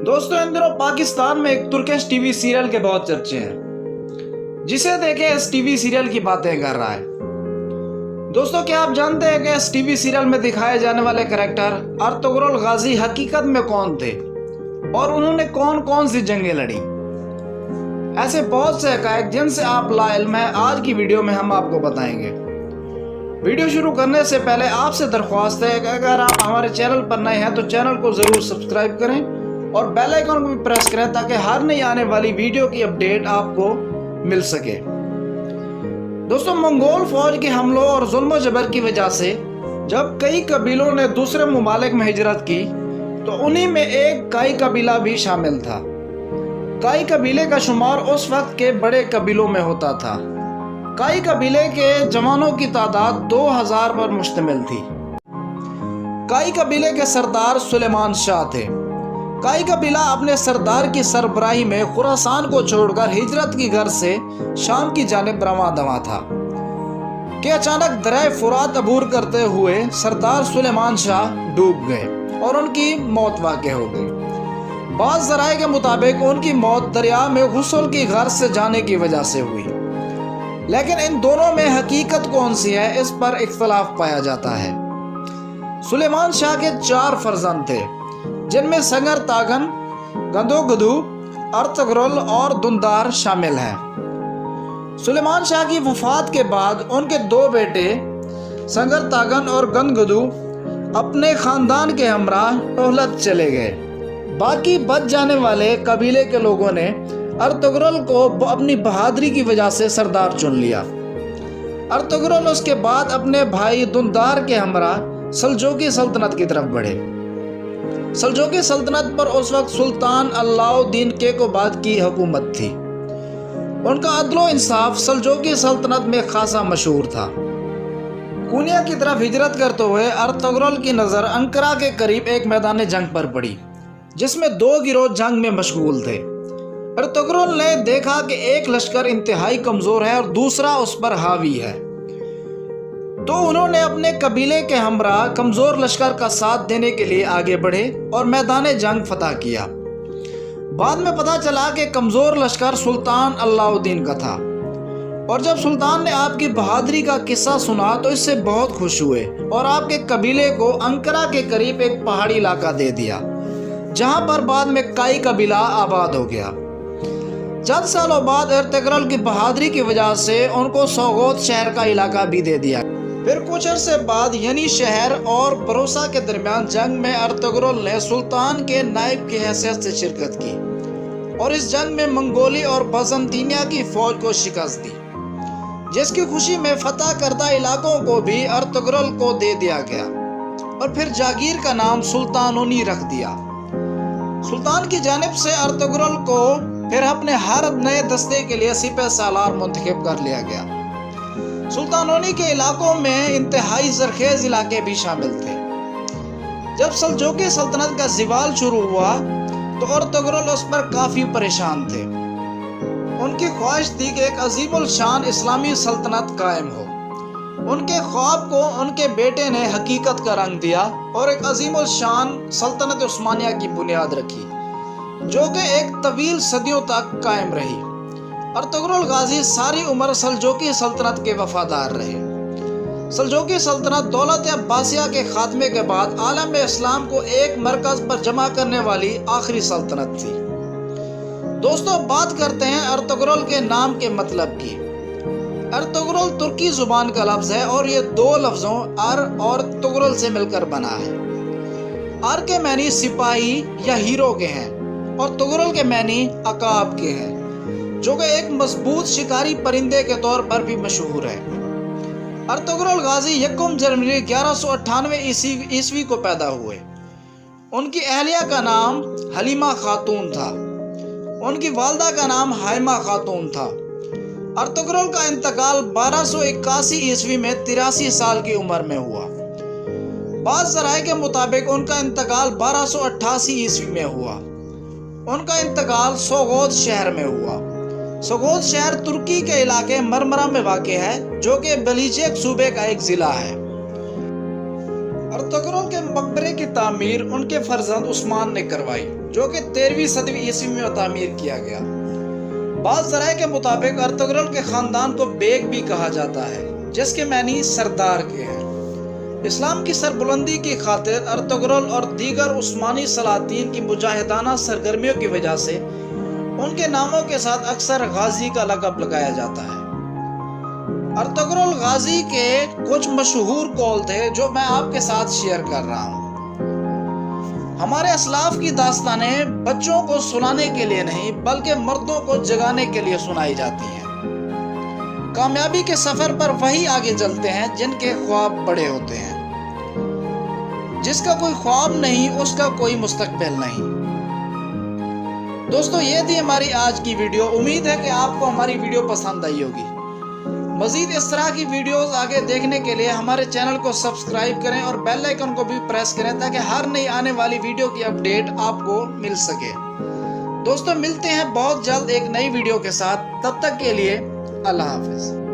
دوستوں ان دنوں پاکستان میں ایک ترکش ٹی وی سیریل کے بہت چرچے ہیں، جسے دیکھیں اس ٹی وی سیریل کی باتیں کر رہا ہے۔ دوستوں کیا آپ جانتے ہیں کہ اس ٹی وی سیریل میں دکھائے جانے والے کریکٹر ارطغرل غازی حقیقت میں کون تھے اور انہوں نے کون کون سی جنگیں لڑی؟ ایسے بہت سے حقائق جن سے آپ لا علم ہیں، آج کی ویڈیو میں ہم آپ کو بتائیں گے۔ ویڈیو شروع کرنے سے پہلے آپ سے درخواست ہے کہ اگر آپ ہمارے چینل پر نئے ہیں تو چینل کو ضرور سبسکرائب کریں اور بیل آئیکن کو بھی پریس کریں تاکہ ہر نئی آنے والی ویڈیو کی اپڈیٹ آپ کو مل سکے۔ دوستوں منگول فوج کے حملوں اور ظلم و جبر کی وجہ سے جب کئی قبیلوں نے دوسرے ممالک میں ہجرت کی تو انہی میں ایک کائی قبیلہ بھی شامل تھا۔ کائی قبیلے کا شمار اس وقت کے بڑے قبیلوں میں ہوتا تھا۔ کائی قبیلے کے جوانوں کی تعداد 2000 پر مشتمل تھی۔ کائی قبیلے کے سردار سلیمان شاہ تھے۔ کائی قبیلہ اپنے سردار کی سربراہی میں خراسان کو چھوڑ کر ہجرت کی غرض سے شام کی جانب رواں دواں تھا کہ اچانک دریائے فرات عبور کرتے ہوئے سردار سلیمان شاہ ڈوب گئے اور ان کی موت واقع ہو گئی۔ بعض ذرائع کے مطابق ان کی موت دریا میں غسل کی غرض سے جانے کی وجہ سے ہوئی، لیکن ان دونوں میں حقیقت کون سی ہے اس پر اختلاف پایا جاتا ہے۔ سلیمان شاہ کے 4 فرزند تھے، جن میں سنگر تاگن، گندو گدو، ارطغرل اور دندار شامل ہیں۔ سلیمان شاہ کی وفات کے بعد ان کے 2 بیٹے سنگر تاگن اور گند گدو اپنے خاندان کے ہمراہ ٹہلت چلے گئے۔ باقی بچ جانے والے قبیلے کے لوگوں نے ارطغرل کو اپنی بہادری کی وجہ سے سردار چن لیا۔ ارطغرل اس کے بعد اپنے بھائی دندار کے ہمراہ سلجوقی سلطنت کی طرف بڑھے۔ سلجوقی سلطنت پر اس وقت سلطان علاء الدین کیقوباد کی حکومت تھی۔ ان کا عدل و انصاف سلجوقی سلطنت میں خاصا مشہور تھا۔ کونیا کی طرف ہجرت کرتے ہوئے ارطغرل کی نظر انقرہ کے قریب ایک میدان جنگ پر پڑی، جس میں 2 گروہ جنگ میں مشغول تھے۔ ارطغرل نے دیکھا کہ ایک لشکر انتہائی کمزور ہے اور دوسرا اس پر حاوی ہے، تو انہوں نے اپنے قبیلے کے ہمراہ کمزور لشکر کا ساتھ دینے کے لیے آگے بڑھے اور میدان جنگ فتح کیا۔ بعد میں پتہ چلا کہ کمزور لشکر سلطان علاء الدین کا تھا، اور جب سلطان نے آپ کی بہادری کا قصہ سنا تو اس سے بہت خوش ہوئے اور آپ کے قبیلے کو انقرہ کے قریب ایک پہاڑی علاقہ دے دیا، جہاں پر بعد میں کائی قبیلہ آباد ہو گیا۔ چند سالوں بعد ارطغرل کی بہادری کی وجہ سے ان کو سوغوت شہر کا علاقہ بھی دے دیا۔ پھر کچھ عرصے بعد ینی شہر اور بروسا کے درمیان جنگ میں ارطغرل نے سلطان کے نائب کی حیثیت سے شرکت کی اور اس جنگ میں منگولی اور بازنطینیہ کی فوج کو شکست دی، جس کی خوشی میں فتح کردہ علاقوں کو بھی ارطغرل کو دے دیا گیا اور پھر جاگیر کا نام سلطانونی رکھ دیا۔ سلطان کی جانب سے ارطغرل کو پھر اپنے ہر نئے دستے کے لیے سپہ سالار منتخب کر لیا گیا۔ سلطانونی کے علاقوں میں انتہائی زرخیز علاقے بھی شامل تھے۔ جب سلجوقی سلطنت کا زوال شروع ہوا تو ارطغرل اس پر کافی پریشان تھے۔ ان کی خواہش تھی کہ ایک عظیم الشان اسلامی سلطنت قائم ہو۔ ان کے خواب کو ان کے بیٹے نے حقیقت کا رنگ دیا اور ایک عظیم الشان سلطنت عثمانیہ کی بنیاد رکھی، جو کہ ایک طویل صدیوں تک قائم رہی۔ ارطغرل غازی ساری عمر سلجوقی سلطنت کے وفادار رہے۔ سلجوقی سلطنت دولت عباسیہ کے خاتمے کے بعد عالم اسلام کو ایک مرکز پر جمع کرنے والی آخری سلطنت تھی۔ دوستو بات کرتے ہیں ارطغرل کے نام کے مطلب کی۔ ارطغرل ترکی زبان کا لفظ ہے اور یہ 2 لفظوں ار اور طغرل سے مل کر بنا ہے۔ ار کے معنی سپاہی یا ہیرو کے ہیں اور طغرل کے معنی عقاب کے ہیں، جو کہ ایک مضبوط شکاری پرندے کے طور پر بھی مشہور ہے۔ ارطغرل غازی 1 جنوری 1198 عیسوی کو پیدا ہوئے۔ ان کی اہلیہ کا نام حلیمہ خاتون تھا۔ ان کی والدہ کا نام ہائمہ خاتون تھا۔ ارطغرل کا انتقال 1281 عیسوی میں 83 سال کی عمر میں ہوا۔ بعض ذرائع کے مطابق ان کا انتقال 1288 عیسوی میں ہوا۔ ان کا انتقال سوغوت شہر میں ہوا۔ سوغوت شہر ترکی کے علاقے مرمرہ میں واقع ہے، جو کہ بلیچیک صوبے کا ایک ضلع ہے۔ ارطغرل کے مقبرے کی تعمیر ان کے فرزند عثمان نے کروائی، جو کہ 13ویں صدی عیسوی میں تعمیر کیا گیا۔ بعض ذرائع کے مطابق ارطغرل کے خاندان کو بیگ بھی کہا جاتا ہے، جس کے معنی سردار کے ہیں۔ اسلام کی سربلندی کی خاطر ارطغرل اور دیگر عثمانی سلاطین کی مجاہدانہ سرگرمیوں کی وجہ سے ان کے ناموں کے ساتھ اکثر غازی کا لقب لگایا جاتا ہے۔ ارطغرل غازی کے کچھ مشہور قول تھے جو میں آپ کے ساتھ شیئر کر رہا ہوں۔ ہمارے اسلاف کی داستانیں بچوں کو سنانے کے لیے نہیں بلکہ مردوں کو جگانے کے لیے سنائی جاتی ہیں۔ کامیابی کے سفر پر وہی آگے چلتے ہیں جن کے خواب بڑے ہوتے ہیں۔ جس کا کوئی خواب نہیں اس کا کوئی مستقبل نہیں۔ دوستو، یہ تھی ہماری آج کی ویڈیو۔ امید ہے کہ آپ کو ہماری ویڈیو پسند آئی ہوگی۔ مزید اس طرح کی ویڈیوز آگے دیکھنے کے لیے ہمارے چینل کو سبسکرائب کریں اور بیل آئیکن کو بھی پریس کریں تاکہ ہر نئی آنے والی ویڈیو کی اپڈیٹ آپ کو مل سکے۔ دوستو، ملتے ہیں بہت جلد ایک نئی ویڈیو کے ساتھ۔ تب تک کے لیے اللہ حافظ۔